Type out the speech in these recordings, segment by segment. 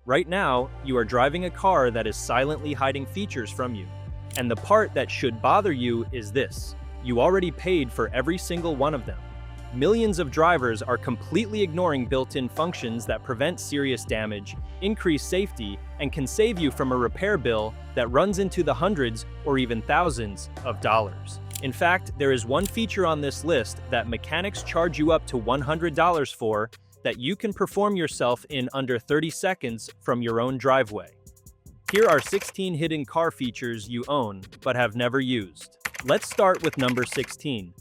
Right now, you are driving a car that is silently hiding features from you. And the part that should bother you is this: you already paid for every single one of them. Millions of drivers are completely ignoring built-in functions that prevent serious damage, increase safety, and can save you from a repair bill that runs into the hundreds or even thousands of dollars. In fact, there is one feature on this list that mechanics charge you up to $100 for that you can perform yourself in under 30 seconds from your own driveway. Here are 16 hidden car features you own but have never used. Let's start with number 16.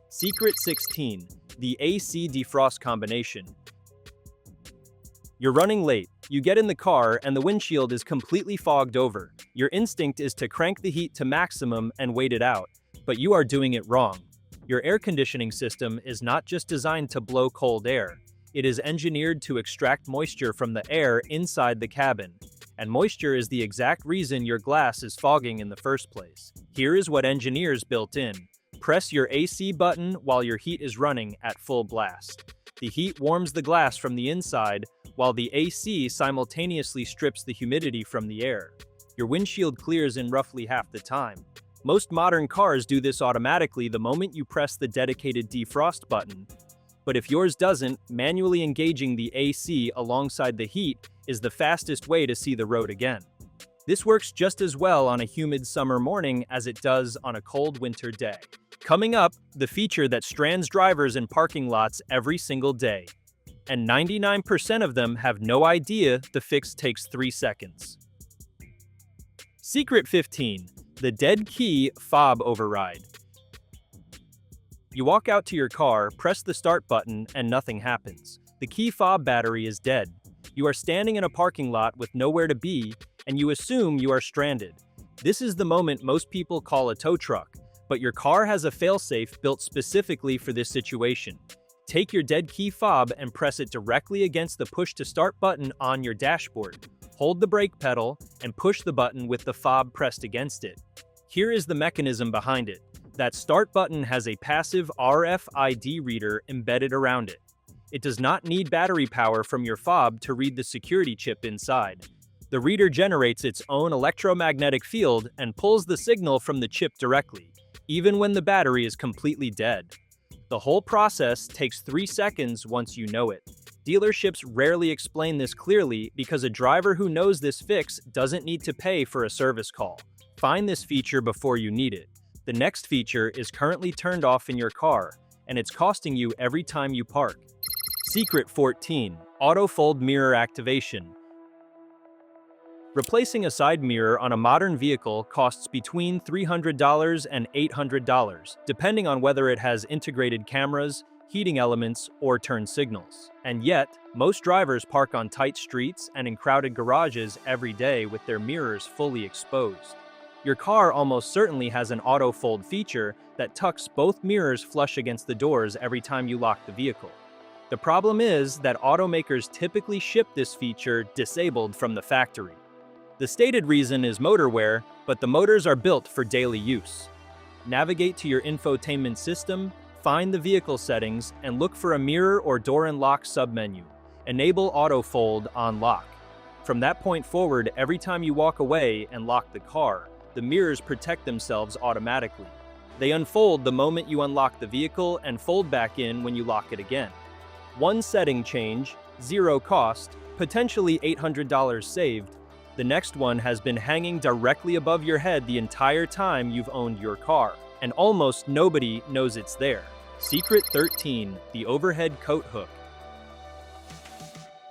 Secret 16, the AC defrost combination. You're running late. You get in the car and the windshield is completely fogged over. Your instinct is to crank the heat to maximum and wait it out, but you are doing it wrong. Your air conditioning system is not just designed to blow cold air. It is engineered to extract moisture from the air inside the cabin. And moisture is the exact reason your glass is fogging in the first place. Here is what engineers built in. Press your AC button while your heat is running at full blast. The heat warms the glass from the inside, while the AC simultaneously strips the humidity from the air. Your windshield clears in roughly half the time. Most modern cars do this automatically the moment you press the dedicated defrost button. But if yours doesn't, manually engaging the AC alongside the heat is the fastest way to see the road again. This works just as well on a humid summer morning as it does on a cold winter day. Coming up, the feature that strands drivers in parking lots every single day. And 99% of them have no idea the fix takes 3 seconds. Secret 15, the dead key fob override. You walk out to your car, press the start button, and nothing happens. The key fob battery is dead. You are standing in a parking lot with nowhere to be, and you assume you are stranded. This is the moment most people call a tow truck, but your car has a failsafe built specifically for this situation. Take your dead key fob and press it directly against the push-to-start button on your dashboard. Hold the brake pedal and push the button with the fob pressed against it. Here is the mechanism behind it. That start button has a passive RFID reader embedded around it. It does not need battery power from your fob to read the security chip inside. The reader generates its own electromagnetic field and pulls the signal from the chip directly, even when the battery is completely dead. The whole process takes 3 seconds once you know it. Dealerships rarely explain this clearly because a driver who knows this fix doesn't need to pay for a service call. Find this feature before you need it. The next feature is currently turned off in your car, and it's costing you every time you park. Secret 14, auto fold mirror activation. Replacing a side mirror on a modern vehicle costs between $300 and $800, depending on whether it has integrated cameras, heating elements, or turn signals. And yet, most drivers park on tight streets and in crowded garages every day with their mirrors fully exposed. Your car almost certainly has an auto fold feature that tucks both mirrors flush against the doors every time you lock the vehicle. The problem is that automakers typically ship this feature disabled from the factory. The stated reason is motor wear, but the motors are built for daily use. Navigate to your infotainment system, find the vehicle settings, and look for a mirror or door and lock submenu. Enable auto fold on lock. From that point forward, every time you walk away and lock the car, the mirrors protect themselves automatically. They unfold the moment you unlock the vehicle and fold back in when you lock it again. One setting change, zero cost, potentially $800 saved. The next one has been hanging directly above your head the entire time you've owned your car, and almost nobody knows it's there. Secret 13, the overhead coat hook.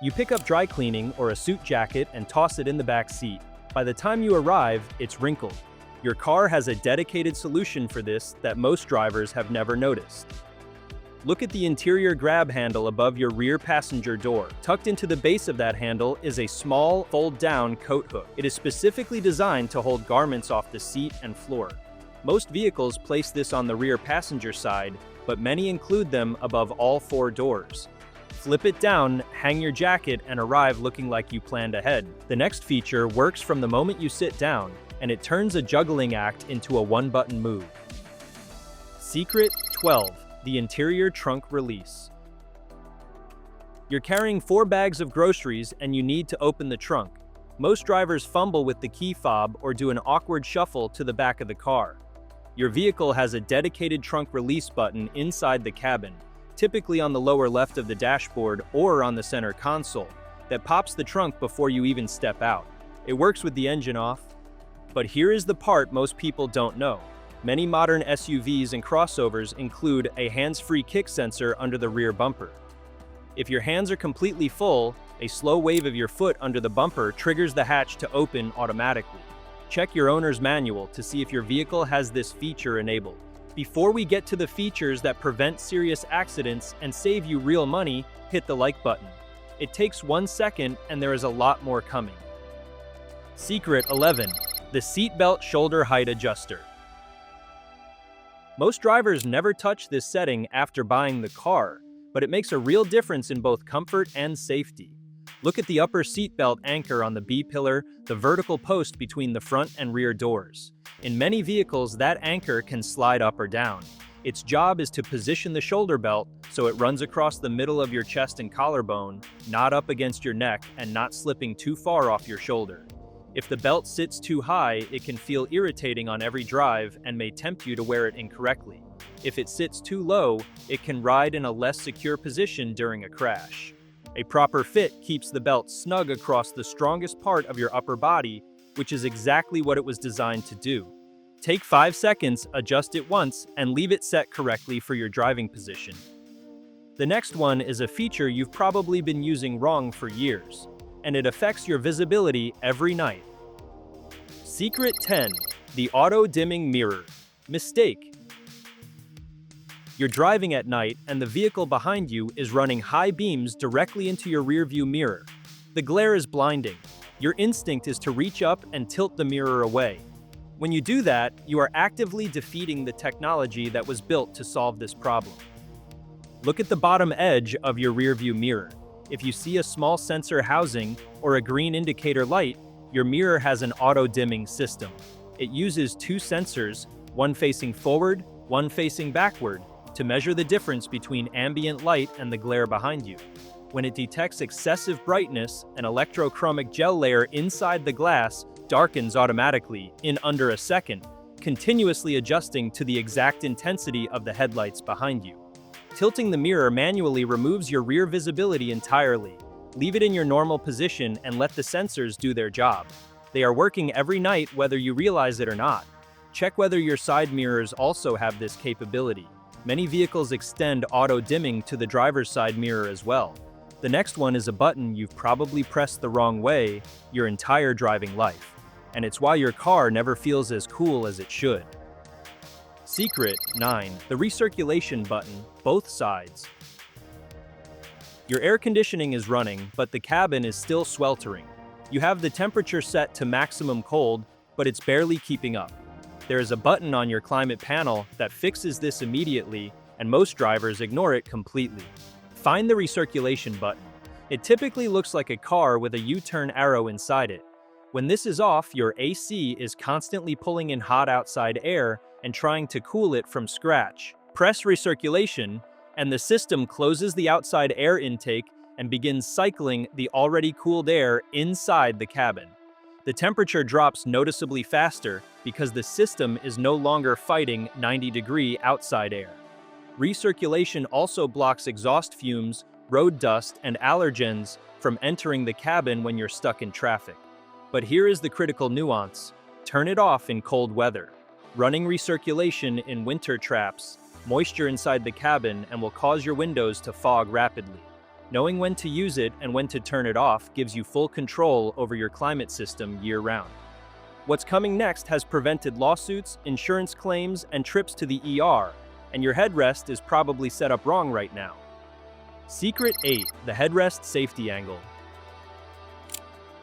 You pick up dry cleaning or a suit jacket and toss it in the back seat. By the time you arrive, it's wrinkled. Your car has a dedicated solution for this that most drivers have never noticed. Look at the interior grab handle above your rear passenger door. Tucked into the base of that handle is a small, fold-down coat hook. It is specifically designed to hold garments off the seat and floor. Most vehicles place this on the rear passenger side, but many include them above all 4 doors. Flip it down, hang your jacket, and arrive looking like you planned ahead. The next feature works from the moment you sit down, and it turns a juggling act into a one-button move. Secret 12. The interior trunk release. You're carrying 4 bags of groceries and you need to open the trunk. Most drivers fumble with the key fob or do an awkward shuffle to the back of the car. Your vehicle has a dedicated trunk release button inside the cabin, typically on the lower left of the dashboard or on the center console, that pops the trunk before you even step out. It works with the engine off. But here is the part most people don't know. Many modern SUVs and crossovers include a hands-free kick sensor under the rear bumper. If your hands are completely full, a slow wave of your foot under the bumper triggers the hatch to open automatically. Check your owner's manual to see if your vehicle has this feature enabled. Before we get to the features that prevent serious accidents and save you real money, hit the like button. It takes 1 second and there is a lot more coming. Secret 11. The seatbelt shoulder height adjuster. Most drivers never touch this setting after buying the car, but it makes a real difference in both comfort and safety. Look at the upper seatbelt anchor on the B-pillar, the vertical post between the front and rear doors. In many vehicles, that anchor can slide up or down. Its job is to position the shoulder belt so it runs across the middle of your chest and collarbone, not up against your neck and not slipping too far off your shoulder. If the belt sits too high, it can feel irritating on every drive and may tempt you to wear it incorrectly. If it sits too low, it can ride in a less secure position during a crash. A proper fit keeps the belt snug across the strongest part of your upper body, which is exactly what it was designed to do. Take 5 seconds, adjust it once, and leave it set correctly for your driving position. The next one is a feature you've probably been using wrong for years, and it affects your visibility every night. Secret 10. The auto-dimming mirror. Mistake. You're driving at night and the vehicle behind you is running high beams directly into your rearview mirror. The glare is blinding. Your instinct is to reach up and tilt the mirror away. When you do that, you are actively defeating the technology that was built to solve this problem. Look at the bottom edge of your rearview mirror. If you see a small sensor housing or a green indicator light, your mirror has an auto-dimming system. It uses 2 sensors, one facing forward, one facing backward, to measure the difference between ambient light and the glare behind you. When it detects excessive brightness, an electrochromic gel layer inside the glass darkens automatically in under a second, continuously adjusting to the exact intensity of the headlights behind you. Tilting the mirror manually removes your rear visibility entirely. Leave it in your normal position and let the sensors do their job. They are working every night whether you realize it or not. Check whether your side mirrors also have this capability. Many vehicles extend auto-dimming to the driver's side mirror as well. The next one is a button you've probably pressed the wrong way your entire driving life, and it's why your car never feels as cool as it should. Secret 9. The recirculation button, both sides. Your air conditioning is running, but the cabin is still sweltering. You have the temperature set to maximum cold, but it's barely keeping up. There is a button on your climate panel that fixes this immediately, and most drivers ignore it completely. Find the recirculation button. It typically looks like a car with a U-turn arrow inside it. When this is off, your AC is constantly pulling in hot outside air and trying to cool it from scratch. Press recirculation, and the system closes the outside air intake and begins cycling the already cooled air inside the cabin. The temperature drops noticeably faster because the system is no longer fighting 90-degree outside air. Recirculation also blocks exhaust fumes, road dust, and allergens from entering the cabin when you're stuck in traffic. But here is the critical nuance. Turn it off in cold weather. Running recirculation in winter traps moisture inside the cabin and will cause your windows to fog rapidly. Knowing when to use it and when to turn it off gives you full control over your climate system year-round. What's coming next has prevented lawsuits, insurance claims, and trips to the ER, and your headrest is probably set up wrong right now. Secret 8. The headrest safety angle.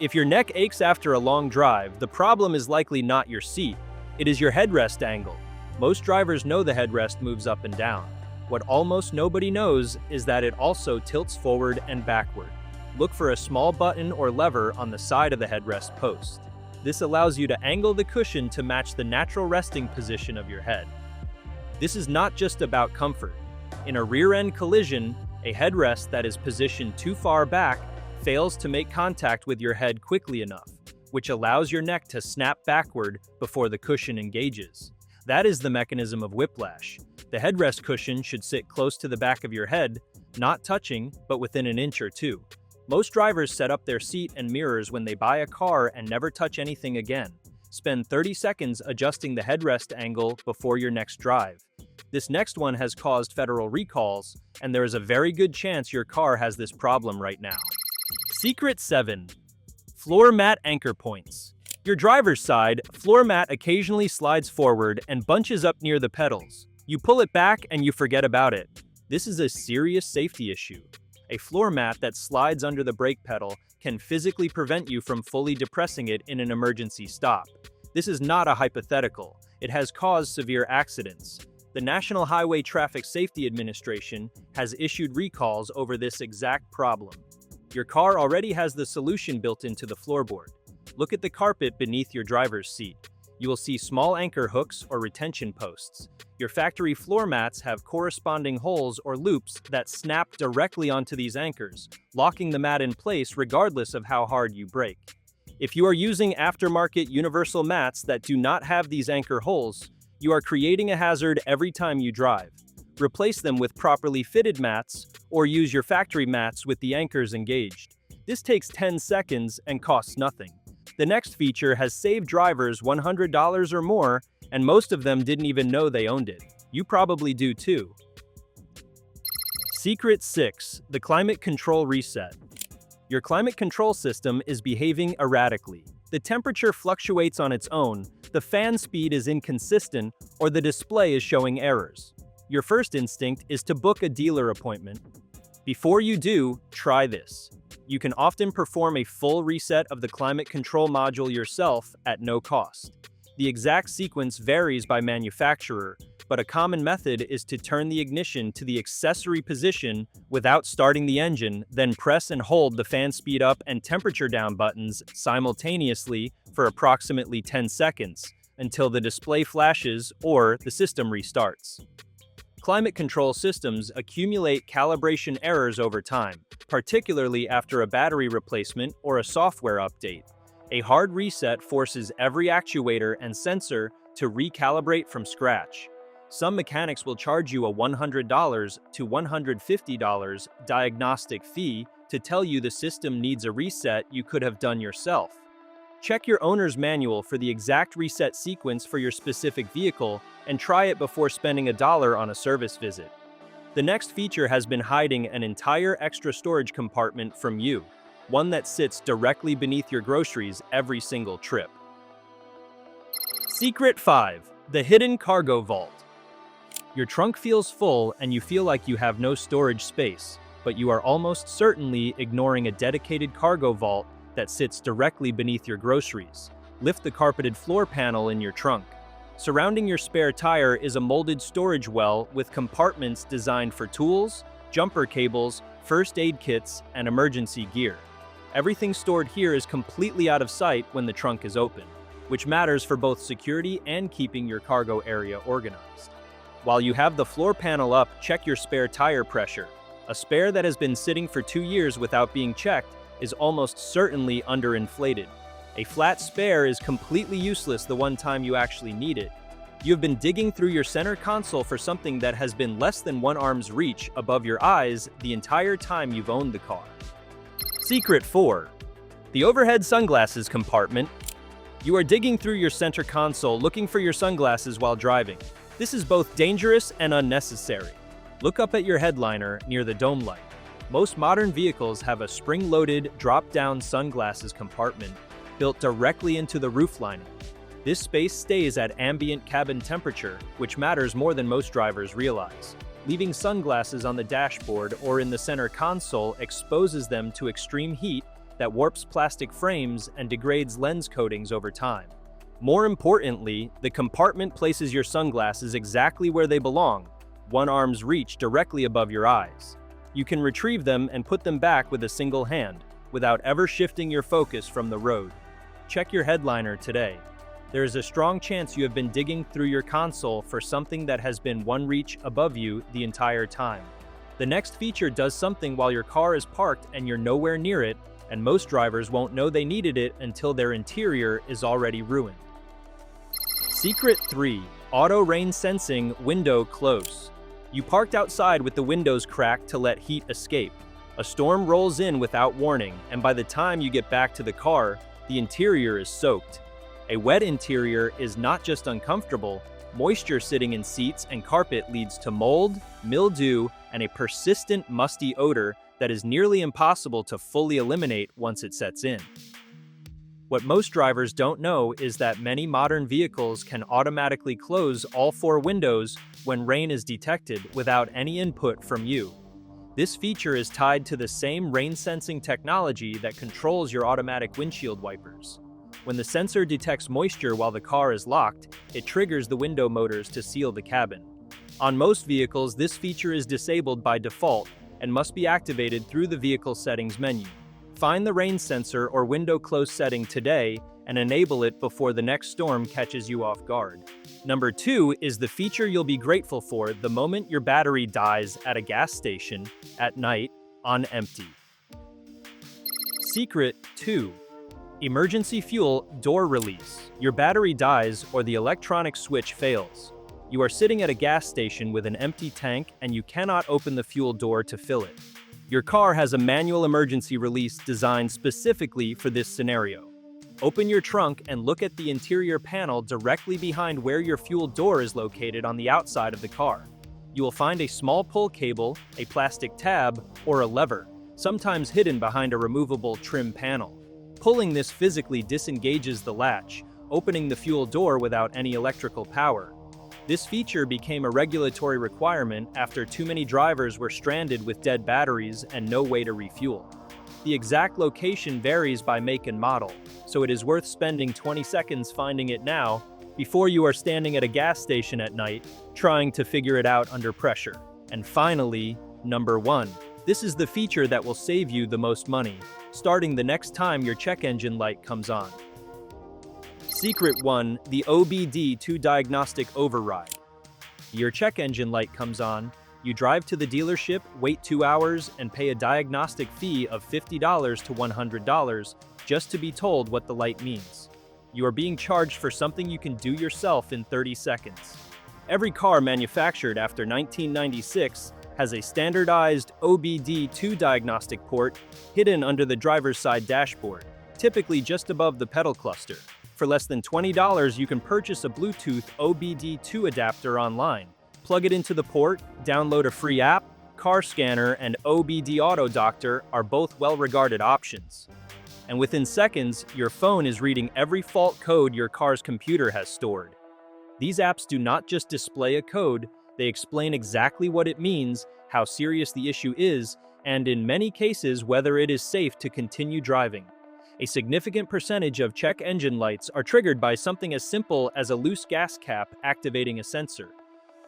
If your neck aches after a long drive, the problem is likely not your seat. It is your headrest angle. Most drivers know the headrest moves up and down. What almost nobody knows is that it also tilts forward and backward. Look for a small button or lever on the side of the headrest post. This allows you to angle the cushion to match the natural resting position of your head. This is not just about comfort. In a rear-end collision, A headrest that is positioned too far back fails to make contact with your head quickly enough, which allows your neck to snap backward before the cushion engages. That is the mechanism of whiplash. The headrest cushion should sit close to the back of your head, not touching, but within an inch or two. Most drivers set up their seat and mirrors when they buy a car and never touch anything again. Spend 30 seconds adjusting the headrest angle before your next drive. This next one has caused federal recalls, and there is a very good chance your car has this problem right now. Secret 7. Floor mat anchor points. Your driver's side floor mat occasionally slides forward and bunches up near the pedals. You pull it back and you forget about it. This is a serious safety issue. A floor mat that slides under the brake pedal can physically prevent you from fully depressing it in an emergency stop. This is not a hypothetical. It has caused severe accidents. The National Highway Traffic Safety Administration has issued recalls over this exact problem. Your car already has the solution built into the floorboard. Look at the carpet beneath your driver's seat. You will see small anchor hooks or retention posts. Your factory floor mats have corresponding holes or loops that snap directly onto these anchors, locking the mat in place regardless of how hard you brake. If you are using aftermarket universal mats that do not have these anchor holes, you are creating a hazard every time you drive. Replace them with properly fitted mats or use your factory mats with the anchors engaged. This takes 10 seconds and costs nothing. The next feature has saved drivers $100 or more, and most of them didn't even know they owned it. You probably do too. Secret 6. The climate control reset. Your climate control system is behaving erratically. The temperature fluctuates on its own, the fan speed is inconsistent, or the display is showing errors. Your first instinct is to book a dealer appointment. Before you do, try this. You can often perform a full reset of the climate control module yourself at no cost. The exact sequence varies by manufacturer, but a common method is to turn the ignition to the accessory position without starting the engine, then press and hold the fan speed up and temperature down buttons simultaneously for approximately 10 seconds until the display flashes or the system restarts. Climate control systems accumulate calibration errors over time, particularly after a battery replacement or a software update. A hard reset forces every actuator and sensor to recalibrate from scratch. Some mechanics will charge you a $100 to $150 diagnostic fee to tell you the system needs a reset you could have done yourself. Check your owner's manual for the exact reset sequence for your specific vehicle and try it before spending $1 on a service visit. The next feature has been hiding an entire extra storage compartment from you, one that sits directly beneath your groceries every single trip. Secret 5. The hidden cargo vault. Your trunk feels full and you feel like you have no storage space, but you are almost certainly ignoring a dedicated cargo vault that sits directly beneath your groceries. Lift the carpeted floor panel in your trunk. Surrounding your spare tire is a molded storage well with compartments designed for tools, jumper cables, first aid kits, and emergency gear. Everything stored here is completely out of sight when the trunk is open, which matters for both security and keeping your cargo area organized. While you have the floor panel up, check your spare tire pressure. A spare that has been sitting for 2 years without being checked is almost certainly underinflated. A flat spare is completely useless the one time you actually need it. You've been digging through your center console for something that has been less than one arm's reach above your eyes the entire time you've owned the car. Secret 4. The overhead sunglasses compartment. You are digging through your center console looking for your sunglasses while driving. This is both dangerous and unnecessary. Look up at your headliner near the dome light. Most modern vehicles have a spring-loaded, drop-down sunglasses compartment built directly into the roof lining. This space stays at ambient cabin temperature, which matters more than most drivers realize. Leaving sunglasses on the dashboard or in the center console exposes them to extreme heat that warps plastic frames and degrades lens coatings over time. More importantly, the compartment places your sunglasses exactly where they belong, one arm's reach directly above your eyes. You can retrieve them and put them back with a single hand, without ever shifting your focus from the road. Check your headliner today. There is a strong chance you have been digging through your console for something that has been one reach above you the entire time. The next feature does something while your car is parked and you're nowhere near it, and most drivers won't know they needed it until their interior is already ruined. Secret 3. Auto rain sensing window close. You parked outside with the windows cracked to let heat escape. A storm rolls in without warning, and by the time you get back to the car, the interior is soaked. A wet interior is not just uncomfortable. Moisture sitting in seats and carpet leads to mold, mildew, and a persistent musty odor that is nearly impossible to fully eliminate once it sets in. What most drivers don't know is that many modern vehicles can automatically close all 4 windows when rain is detected without any input from you. This feature is tied to the same rain-sensing technology that controls your automatic windshield wipers. When the sensor detects moisture while the car is locked, it triggers the window motors to seal the cabin. On most vehicles, this feature is disabled by default and must be activated through the vehicle settings menu. Find the rain sensor or window close setting today and enable it before the next storm catches you off guard. Number 2 is the feature you'll be grateful for the moment your battery dies at a gas station at night on empty. Secret 2. Emergency fuel door release. Your battery dies or the electronic switch fails. You are sitting at a gas station with an empty tank and you cannot open the fuel door to fill it. Your car has a manual emergency release designed specifically for this scenario. Open your trunk and look at the interior panel directly behind where your fuel door is located on the outside of the car. You will find a small pull cable, a plastic tab, or a lever, sometimes hidden behind a removable trim panel. Pulling this physically disengages the latch, opening the fuel door without any electrical power. This feature became a regulatory requirement after too many drivers were stranded with dead batteries and no way to refuel. The exact location varies by make and model, so it is worth spending 20 seconds finding it now before you are standing at a gas station at night trying to figure it out under pressure. And finally, number 1. This is the feature that will save you the most money, starting the next time your check engine light comes on. Secret 1. The OBD2 Diagnostic Override. Your check engine light comes on, you drive to the dealership, wait 2 hours, and pay a diagnostic fee of $50 to $100 just to be told what the light means. You are being charged for something you can do yourself in 30 seconds. Every car manufactured after 1996 has a standardized OBD2 diagnostic port hidden under the driver's side dashboard, typically just above the pedal cluster. For less than $20, you can purchase a Bluetooth OBD2 adapter online. Plug it into the port, download a free app. Car Scanner and OBD Auto Doctor are both well-regarded options. And within seconds, your phone is reading every fault code your car's computer has stored. These apps do not just display a code, they explain exactly what it means, how serious the issue is, and in many cases whether it is safe to continue driving. A significant percentage of check engine lights are triggered by something as simple as a loose gas cap activating a sensor.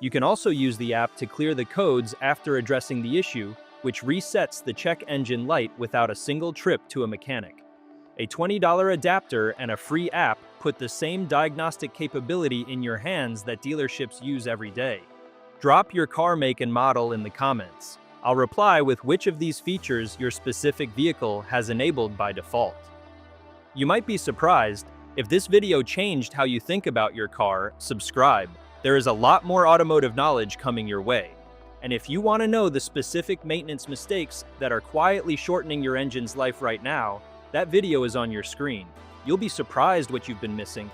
You can also use the app to clear the codes after addressing the issue, which resets the check engine light without a single trip to a mechanic. A $20 adapter and a free app put the same diagnostic capability in your hands that dealerships use every day. Drop your car make and model in the comments. I'll reply with which of these features your specific vehicle has enabled by default. You might be surprised. If this video changed how you think about your car, subscribe. There is a lot more automotive knowledge coming your way. And if you want to know the specific maintenance mistakes that are quietly shortening your engine's life right now, that video is on your screen. You'll be surprised what you've been missing.